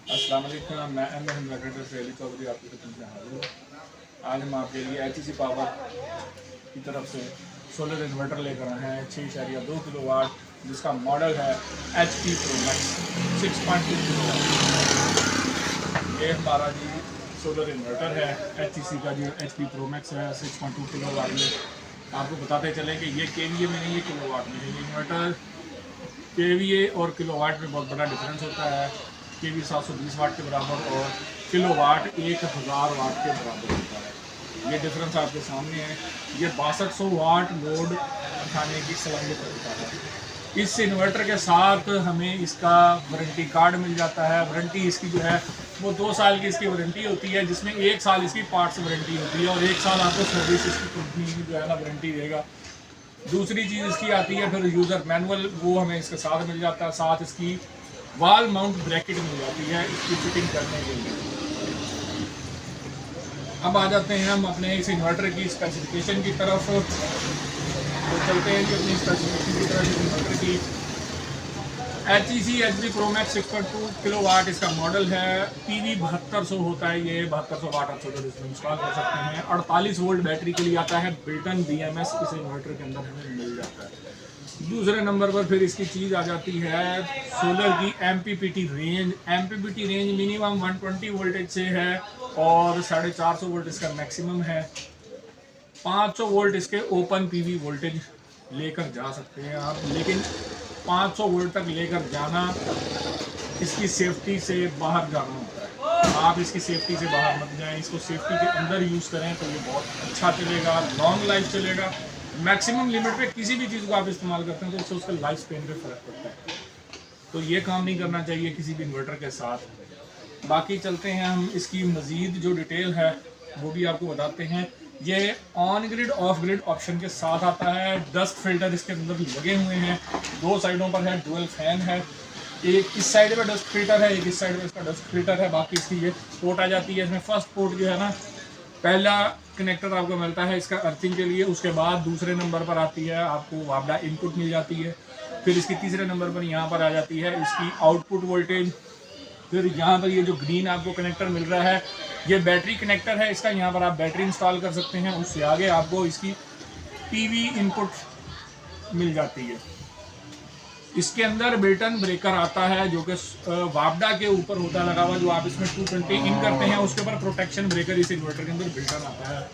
अस्सलाम वालेकुम, मैं इन्वर्टर से अली चौधरी आपकी खिदमत में हाजिर हूँ। आज हम आपके लिए HEC पावर की तरफ से सोलर इन्वर्टर लेकर आए हैं 6.2 किलोवाट, जिसका मॉडल है HP Pro Max 6.2 किलोवाट। ये हमारा जी सोलर इन्वर्टर है HEC का, जो HP Pro Max है 6.2 किलोवाट में। आपको बताते चलें कि ये KVA में नहीं, ये किलोवाट में है। ये इन्वर्टर KVA और किलोवाट में बहुत बड़ा डिफरेंस होता है। KVA 720 वाट के बराबर और किलोवाट 1000 वाट के बराबर होता है। ये डिफरेंस आपके सामने है। ये 6200 वाट लोड उठाने की सलाहियत रखता है। इस इन्वर्टर के साथ हमें इसका वारंटी कार्ड मिल जाता है। वारंटी इसकी जो है वो 2 साल की इसकी वारंटी होती है, जिसमें 1 साल इसकी पार्ट्स वारंटी होती है और 1 साल आपको सर्विस इसकी कंपनी जो है ना वारंटी देगा। दूसरी चीज़ इसकी आती है फिर यूज़र मैनुअल, वो हमें इसके साथ मिल जाता है। साथ इसकी वॉल माउंट ब्रैकेट मिल जाती है इसकी फिटिंग करने के लिए। अब आ जाते हैं हम अपने इस इन्वर्टर की स्पेसिफिकेशन की तरफ। तो चलते हैं कि अपनी स्पेसिफिकेशन की तरफ। इस इन्वर्टर की HEC HP Pro Max 6.2 kilowatt इसका मॉडल है। PV 7200 होता है। ये 7200 वाट आप सोलर इसमें इंस्टॉल कर सकते हैं। 48 वोल्ट बैटरी के लिए आता है। बिल्टन BMS इस इन्वर्टर के अंदर हमें मिल जाता है। दूसरे नंबर पर फिर इसकी चीज़ आ जाती है सोलर की MPPT range. MPPT range minimum 120 voltage से है और 450 वोल्ट इसका मैक्सिमम है। 500 वोल्ट इसके ओपन PV वोल्टेज लेकर जा सकते हैं आप, लेकिन 500 वोल्ट तक लेकर जाना इसकी सेफ्टी से बाहर जाना होता है। आप इसकी सेफ्टी से बाहर मत जाएं, इसको सेफ्टी के अंदर यूज़ करें तो ये बहुत अच्छा चलेगा, लॉन्ग लाइफ चलेगा। मैक्सिमम लिमिट पे किसी भी चीज़ को आप इस्तेमाल करते हैं तो इससे उसका लाइफ स्पेन पे फ़र्क पड़ता है। तो ये काम नहीं करना चाहिए किसी भी इन्वर्टर के साथ। बाकी चलते हैं हम इसकी मज़ीद जो डिटेल है वो भी आपको बताते हैं। ये on grid of grid option के साथ आता है। डस्ट फिल्टर इसके अंदर लगे हुए हैं। 2 साइडों पर है, डुअल फैन है। एक इस साइड पे डस्ट फिल्टर है, एक इस साइड पे इसका डस्ट फिल्टर है। बाकी इसकी ये पोर्ट आ जाती है। इसमें फर्स्ट पोर्ट जो है ना, पहला कनेक्टर आपको मिलता है इसका अर्थिंग के लिए। उसके बाद दूसरे नंबर पर आती है आपको वापडा इनपुट मिल जाती है। फिर इसकी तीसरे नंबर पर यहाँ पर आ जाती है इसकी आउटपुट वोल्टेज। फिर यहाँ पर ये जो ग्रीन आपको कनेक्टर मिल रहा है ये बैटरी कनेक्टर है इसका। यहाँ पर आप बैटरी इंस्टॉल कर सकते हैं। उससे आगे आपको इसकी PV इनपुट मिल जाती है। इसके अंदर बिल्टन ब्रेकर आता है जो कि वापडा के ऊपर होता है लगा हुआ, जो आप इसमें 220 इन करते हैं उसके ऊपर प्रोटेक्शन ब्रेकर इस इन्वर्टर के अंदर बिल्टन आता है।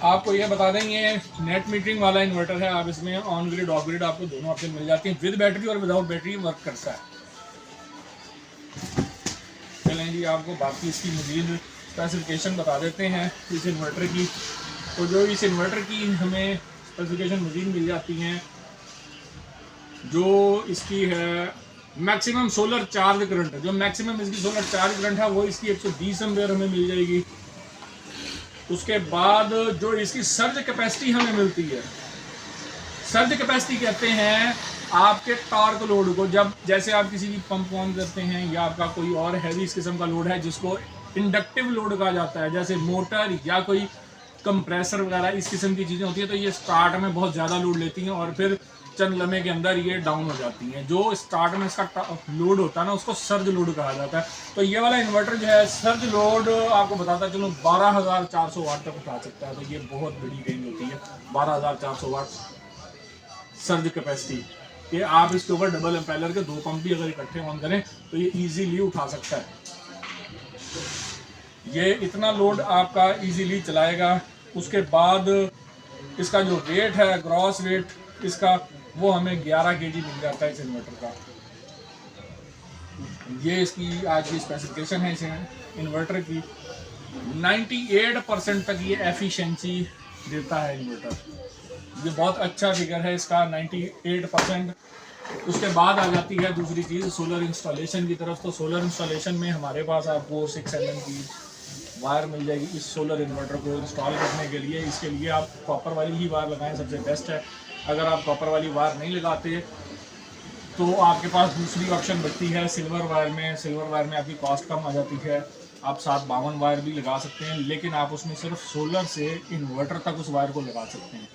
आपको ये बता दें ये नेट मीटरिंग वाला इन्वर्टर है। आप इसमें ऑन ग्रिड ऑफ ग्रिड आपको दोनों ऑप्शन मिल जाती हैं। विद बैटरी और विदाउट बैटरी वर्क करता है। चलें जी, आपको बाकी इसकी मज़ीद स्पेसिफिकेशन बता देते हैं इस इन्वर्टर की। तो जो इस इन्वर्टर की हमें स्पेसिफिकेशन मज़ीद मिल जाती हैं, जो इसकी है मैक्सिमम सोलर चार्ज करंट, जो मैक्सिमम इसकी सोलर चार्ज करंट है वो इसकी 120 एम्पेयर हमें मिल जाएगी। उसके बाद जो इसकी सर्ज कैपेसिटी हमें मिलती है, सर्ज कैपेसिटी कहते हैं आपके टॉर्क लोड को। जब जैसे आप किसी भी पंप ऑन करते हैं या आपका कोई और हैवी इस किस्म का लोड है जिसको इंडक्टिव लोड कहा जाता है, जैसे मोटर या कोई कंप्रेसर वगैरह इस किस्म की चीज़ें होती हैं, तो ये स्टार्ट में बहुत ज़्यादा लोड लेती हैं और फिर चंद लम्हे के अंदर ये डाउन हो जाती हैं। जो स्टार्ट में इसका लोड होता है ना उसको सर्ज लोड कहा जाता है। तो ये वाला इन्वर्टर जो है सर्ज लोड आपको बताता चलो 12400 वाट तक उठा सकता है। तो ये बहुत बड़ी रेंज होती है 12400 वाट सर्ज कैपेसिटी कि आप इसके ऊपर डबल एम्पेलर के 2 पंप भी अगर इकट्ठे ऑन करें तो ये इजीली उठा सकता है। ये इतना लोड आपका इजीली चलाएगा। उसके बाद इसका जो वेट है, ग्रॉस वेट इसका, वो हमें 11 kg मिल जाता है इस इन्वर्टर का। ये इसकी आज की स्पेसिफिकेशन है इस इन्वर्टर की। 98% तक ये एफिशिएंसी देता है इन्वर्टर। ये बहुत अच्छा फिगर है इसका 98%। उसके बाद आ जाती है दूसरी चीज़ सोलर इंस्टॉलेशन की तरफ। तो सोलर इंस्टॉलेशन में हमारे पास आपको 6 mm की वायर मिल जाएगी इस सोलर इन्वर्टर को इंस्टॉल करने के लिए। इसके लिए आप कॉपर वाली ही वायर लगाएं, सबसे बेस्ट है। अगर आप कॉपर वाली वायर नहीं लगाते तो आपके पास दूसरी ऑप्शन बचती है सिल्वर वायर में। सिल्वर वायर में आपकी कॉस्ट कम आ जाती है। आप 752 वायर भी लगा सकते हैं, लेकिन आप उसमें सिर्फ सोलर से इन्वर्टर तक उस वायर को लगा सकते हैं।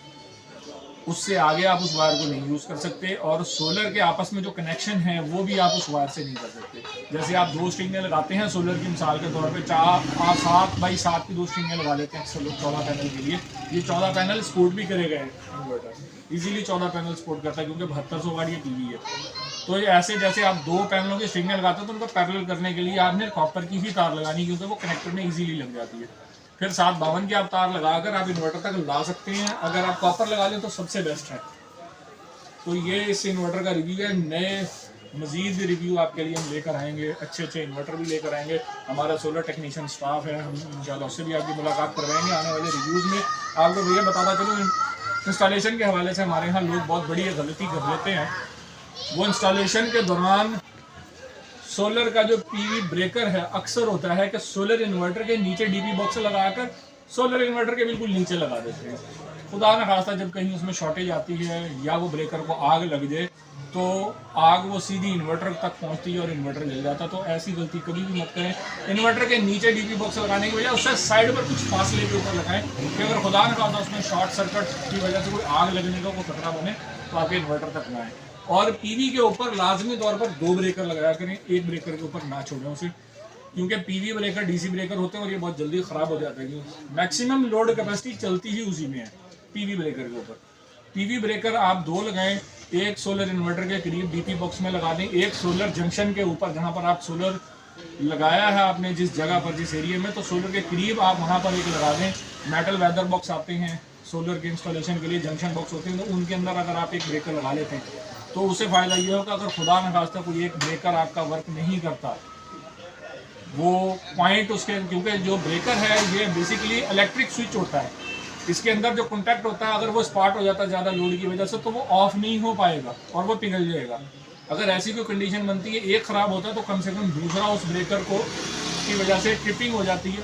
उससे आगे आप उस वायर को नहीं यूज़ कर सकते, और सोलर के आपस में जो कनेक्शन है वो भी आप उस वायर से नहीं कर सकते। जैसे आप 2 स्ट्रिंगें लगाते हैं सोलर की मिसाल के तौर पे, आप 7x7 की 2 स्ट्रिंगें लगा लेते हैं अक्सर लोग 14 पैनल के लिए। ये 14 पैनल सपोर्ट भी करेगा इन्वर्टर, इजीली 14 पैनल सपोर्ट करता है क्योंकि 7200 वाट ये पीवी है। तो ये ऐसे जैसे आप 2 पैनलों की स्ट्रिंगें लगाते हैं तो उनको पैरेलल करने के लिए आपने कॉपर की ही तार लगानी, क्योंकि वो कनेक्टर में इजीली लग जाती है। फिर 752 की आप तार लगाकर आप इन्वर्टर तक ला सकते हैं। अगर आप कॉपर लगा लें तो सबसे बेस्ट है। तो ये इस इन्वर्टर का रिव्यू है। नए मज़ीद भी रिव्यू आपके लिए हम लेकर आएंगे, अच्छे अच्छे इन्वर्टर भी लेकर आएंगे। हमारा सोलर टेक्नीशियन स्टाफ है, हम इंशाल्लाह उससे भी आपकी मुलाकात करवाएंगे आने वाले रिव्यूज़ में। आपको भैया बताता चलो, इंस्टॉलेशन के हवाले से हमारे यहाँ लोग बहुत बड़ी गलती कर लेते हैं। वो इंस्टॉलेशन के दौरान सोलर का जो पीवी ब्रेकर है, अक्सर होता है कि सोलर इन्वर्टर के नीचे डीपी बॉक्स लगाकर सोलर इन्वर्टर के बिल्कुल नीचे लगा देते हैं। खुदा न खास्ता जब कहीं उसमें शॉर्टेज आती है या वो ब्रेकर को आग लग जाए तो आग वो सीधी इन्वर्टर तक पहुंचती है और इन्वर्टर जल जाता है। तो ऐसी गलती कभी भी मत करें। इन्वर्टर के नीचे डीपी बॉक्स लगाने की बजाय उससे साइड पर कुछ फासले के ऊपर लगाएं कि अगर खुदा न खास्ता उसमें शॉर्ट सर्किट की वजह से कोई आग लगने का कोई खतरा बने तो आपके इन्वर्टर तक ना आए। और पीवी के ऊपर लाजमी तौर पर 2 ब्रेकर लगाया करें, एक ब्रेकर के ऊपर ना छोड़ें उसे, क्योंकि पीवी ब्रेकर डीसी ब्रेकर होते हैं और ये बहुत जल्दी ख़राब हो जाता है। मैक्सिमम लोड कैपेसिटी चलती ही उसी में है पीवी ब्रेकर के ऊपर। पीवी ब्रेकर आप 2 लगाएं, एक सोलर इन्वर्टर के करीब डीपी बॉक्स में लगा दें, एक सोलर जंक्शन के ऊपर जहाँ पर आप सोलर लगाया है आपने जिस जगह पर जिस एरिया में, तो सोलर के करीब आप वहाँ पर एक लगा दें। मेटल वेदर बॉक्स आते हैं सोलर के इंस्टॉलेशन के लिए, जंक्शन बॉक्स होते हैं, तो उनके अंदर अगर आप एक ब्रेकर लगा लेते हैं तो उससे फ़ायदा ये होगा अगर खुदा न खास्ता कोई एक ब्रेकर आपका वर्क नहीं करता, वो पॉइंट उसके, क्योंकि जो ब्रेकर है ये बेसिकली इलेक्ट्रिक स्विच होता है, इसके अंदर जो कॉन्टैक्ट होता है अगर वो स्पार्ट हो जाता है ज़्यादा लोड की वजह से तो वो ऑफ नहीं हो पाएगा और वो पिघल जाएगा। अगर ऐसी कोई कंडीशन बनती है, एक ख़राब होता है तो कम से कम दूसरा उस ब्रेकर को की वजह से ट्रिपिंग हो जाती है,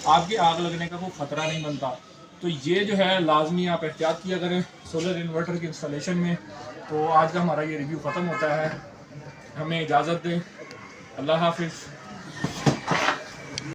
आपकी आग लगने का कोई ख़तरा नहीं बनता। तो ये जो है लाजमी आप एहतियात किया करें सोलर इन्वर्टर के इंस्टॉलेशन में। तो आज का हमारा ये रिव्यू ख़त्म होता है, हमें इजाज़त दें, अल्लाह हाफिज़।